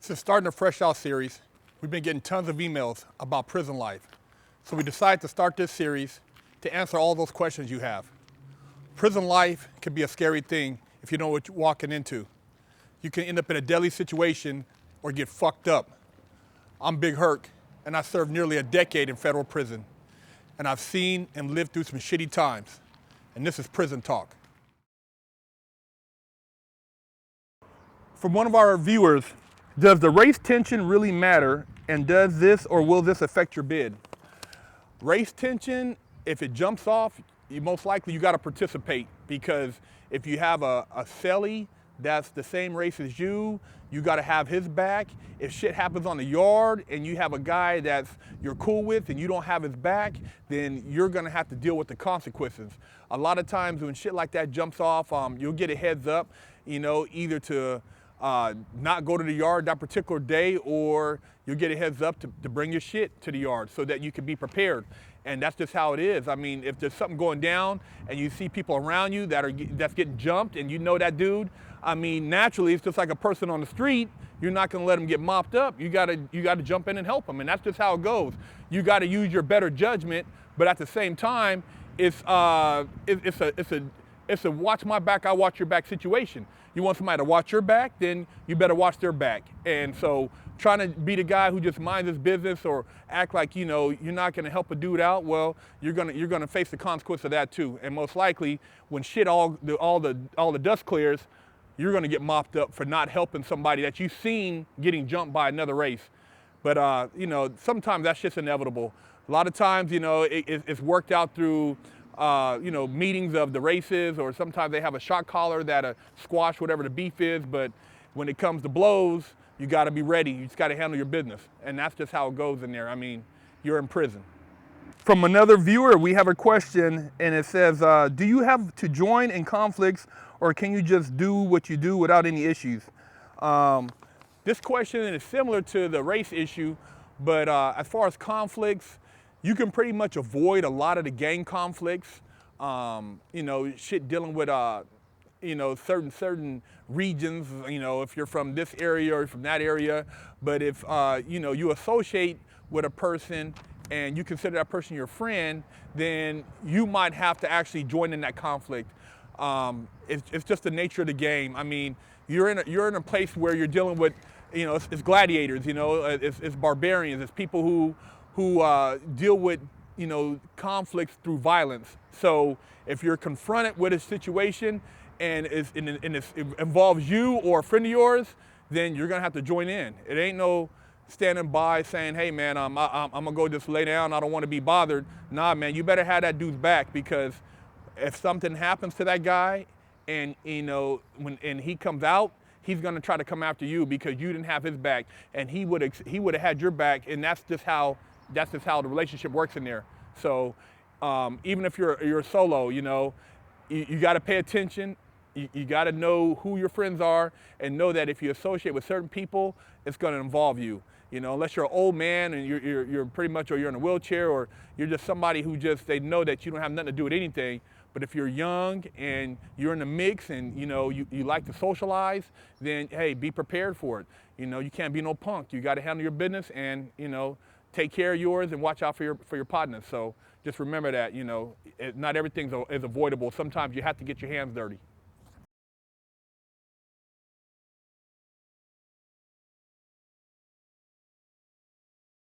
Since starting the Fresh Out series, we've been getting tons of emails about prison life. So we decided to start this series to answer all those questions you have. Prison life can be a scary thing if you know what you're walking into. You can end up in a deadly situation or get fucked up. I'm Big Herc, and I served nearly a decade in federal prison. And I've seen and lived through some shitty times. And this is Prison Talk. From one of our viewers, does the race tension really matter? And does this or will this affect your bid? Race tension, if it jumps off, most likely you gotta participate, because if you have a cellie that's the same race as you, you gotta have his back. If shit happens on the yard and you have a guy that you're cool with and you don't have his back, then you're gonna have to deal with the consequences. A lot of times when shit like that jumps off, you'll get a heads up, either to not go to the yard that particular day, or you'll get a heads up to bring your shit to the yard so that you can be prepared. And that's just how it is. I mean, if there's something going down and you see people around you that's getting jumped and you know that dude, I mean, naturally, it's just like a person on the street. You're not gonna let him get mopped up. You gotta jump in and help him, and that's just how it goes. You gotta use your better judgment, but at the same time, it's a watch my back, I watch your back situation. You want somebody to watch your back, then you better watch their back. And so trying to be the guy who just minds his business or act like, you're not gonna help a dude out, well, you're gonna face the consequence of that too. And most likely, when shit all the dust clears, you're gonna get mopped up for not helping somebody that you've seen getting jumped by another race. But sometimes that's just inevitable. A lot of times, it's worked out through meetings of the races, or sometimes they have a shot caller that'll squash whatever the beef is, but when it comes to blows, you gotta be ready. You just gotta handle your business. And that's just how it goes in there. I mean, you're in prison. From another viewer, we have a question, and it says, do you have to join in conflicts, or can you just do what you do without any issues? This question is similar to the race issue, but as far as conflicts, you can pretty much avoid a lot of the gang conflicts. Shit dealing with certain regions, if you're from this area or from that area. But if you associate with a person and you consider that person your friend, then you might have to actually join in that conflict. It's just the nature of the game. I mean, you're in a place where you're dealing with, it's gladiators, it's barbarians, it's people who deal with, conflicts through violence. So if you're confronted with a situation and it involves you or a friend of yours, then you're gonna have to join in. It ain't no standing by saying, hey man, I'm gonna go just lay down, I don't wanna be bothered. Nah man, you better have that dude's back, because if something happens to that guy and when he comes out, he's gonna try to come after you because you didn't have his back, and he would have had your back, and that's just how the relationship works in there. So even if you're solo, you got to pay attention. You got to know who your friends are, and know that if you associate with certain people, it's going to involve you. Unless you're an old man and you're pretty much, or you're in a wheelchair, or you're just somebody who they know that you don't have nothing to do with anything. But if you're young and you're in the mix and you like to socialize, then hey, be prepared for it. You can't be no punk. You got to handle your business and take care of yours and watch out for your partners. So just remember that not everything is avoidable. Sometimes you have to get your hands dirty.